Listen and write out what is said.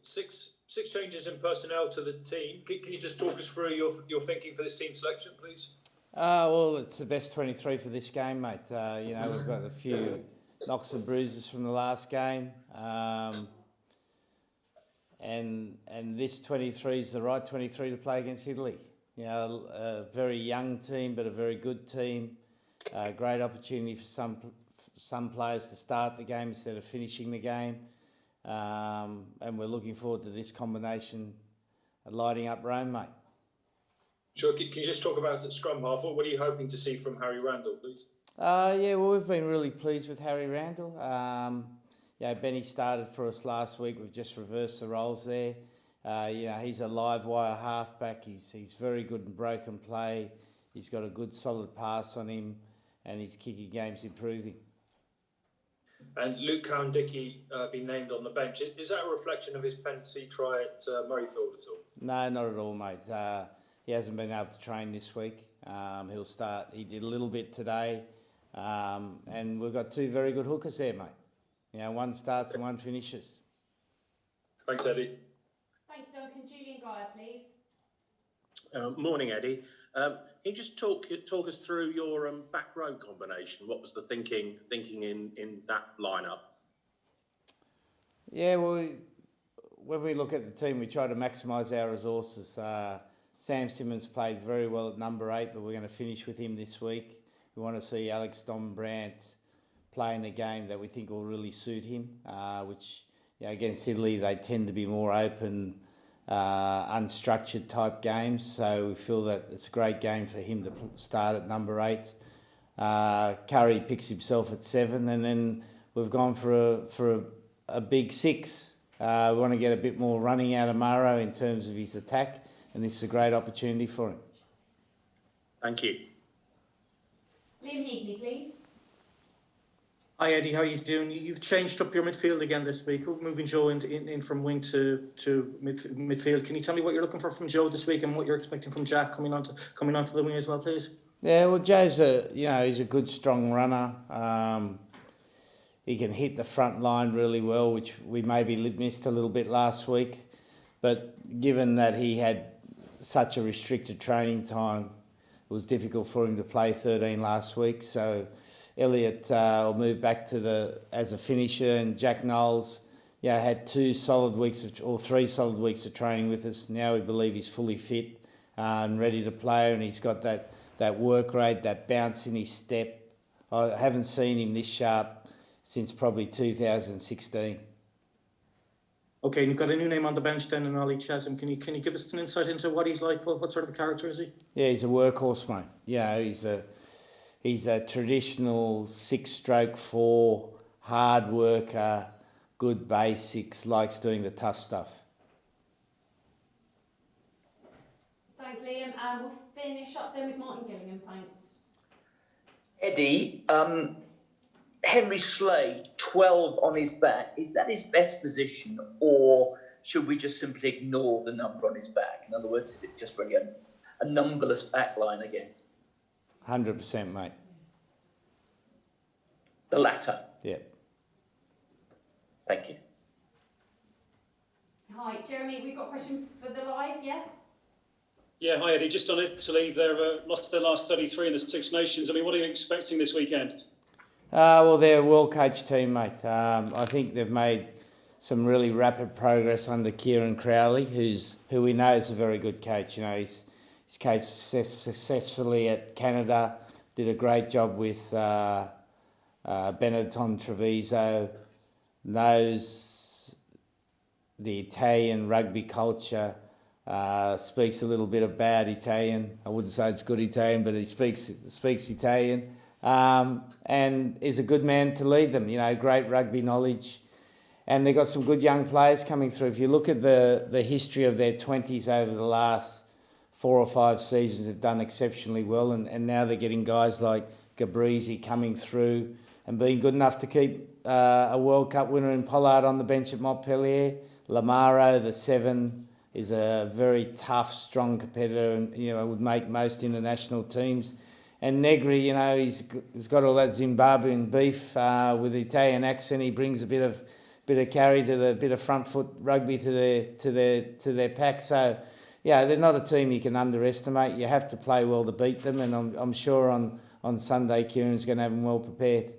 Six changes in personnel to the team. Can you just talk us through your thinking for this team selection, please? Well, it's the best 23 for this game, mate. We've got a few knocks and bruises from the last game. And this 23 is the right 23 to play against Italy. A very young team, but a very good team. Great opportunity for some players to start the game instead of finishing the game. And we're looking forward to this combination lighting up Rome, mate. Sure. Can you just talk about the Scrumhalf? What are you hoping to see from Harry Randall, please? We've been really pleased with Harry Randall. Benny started for us last week. We've just reversed the roles there. He's a live wire halfback. He's very good in broken play. He's got a good solid pass on him, and his kicking game's improving. And Luke Cowan-Dickey been named on the bench. Is that a reflection of his penalty try at Midfield at all? No, not at all, mate. He hasn't been able to train this week. He'll start. He did a little bit today, and we've got two very good hookers there, mate. One starts and one finishes. Thanks, Eddie. Thank you, Duncan. Julian Geyer, please. Morning, Eddie. Can you just talk us through your back row combination? What was the thinking in that lineup? Yeah, well, when we look at the team, we try to maximise our resources. Sam Simmons played very well at number 8, but we're going to finish with him this week. We want to see Alex Dombrandt play in a game that we think will really suit him, which against Italy, they tend to be more open, unstructured type games. So we feel that it's a great game for him to start at number 8. Curry picks himself at 7, and then we've gone for a big 6. We want to get a bit more running out of Maro in terms of his attack, and this is a great opportunity for him. Thank you. Liam Heagney, please. Hi Eddie, how are you doing? You've changed up your midfield again this week, moving Joe in from wing to midfield. Can you tell me what you're looking for from Joe this week and what you're expecting from Jack coming onto the wing as well, please? Yeah, well, Joe's he's a good strong runner. He can hit the front line really well, which we maybe missed a little bit last week. But given that he had such a restricted training time, it was difficult for him to play 13 last week. So Elliot will move back as a finisher, and Jack Knowles had 3 solid weeks of training with us. Now we believe he's fully fit and ready to play, and he's got that work rate, that bounce in his step. I haven't seen him this sharp since probably 2016. Okay, and you've got a new name on the bench then, in Ollie Chesham. Can you give us an insight into what he's like? What sort of a character is he? Yeah, he's a workhorse, mate. He's a traditional 6-stroke 4, hard worker, good basics, likes doing the tough stuff. Thanks, Liam. And we'll finish up then with Martin Gillingham, thanks. Eddie, Henry Slade, 12 on his back. Is that his best position, or should we just simply ignore the number on his back? In other words, is it just really a numberless back line again? 100%, mate. The latter? Yeah. Thank you. Hi, Jeremy, we've got a question for the live, yeah? Yeah, hi Eddie. Just on Italy, they've lost their last 33 in the Six Nations. I mean, what are you expecting this weekend? Well, they're a well-coached team, mate. I think they've made some really rapid progress under Kieran Crowley, who we know is a very good coach. He's coached successfully at Canada, did a great job with Benetton Treviso, knows the Italian rugby culture, speaks a little bit of bad Italian. I wouldn't say it's good Italian, but he speaks Italian. And is a good man to lead them, great rugby knowledge. And they've got some good young players coming through. If you look at the history of their 20s over the last 4 or 5 seasons, they've done exceptionally well. And now they're getting guys like Gabrizi coming through and being good enough to keep a World Cup winner in Pollard on the bench at Montpellier. Lamaro, the 7, is a very tough, strong competitor and, would make most international teams. And Negri, he's got all that Zimbabwean beef with the Italian accent. He brings a bit of bit of carry to the bit of front foot rugby to their pack. So, yeah, they're not a team you can underestimate. You have to play well to beat them, and I'm sure on Sunday Kieran's going to have them well prepared.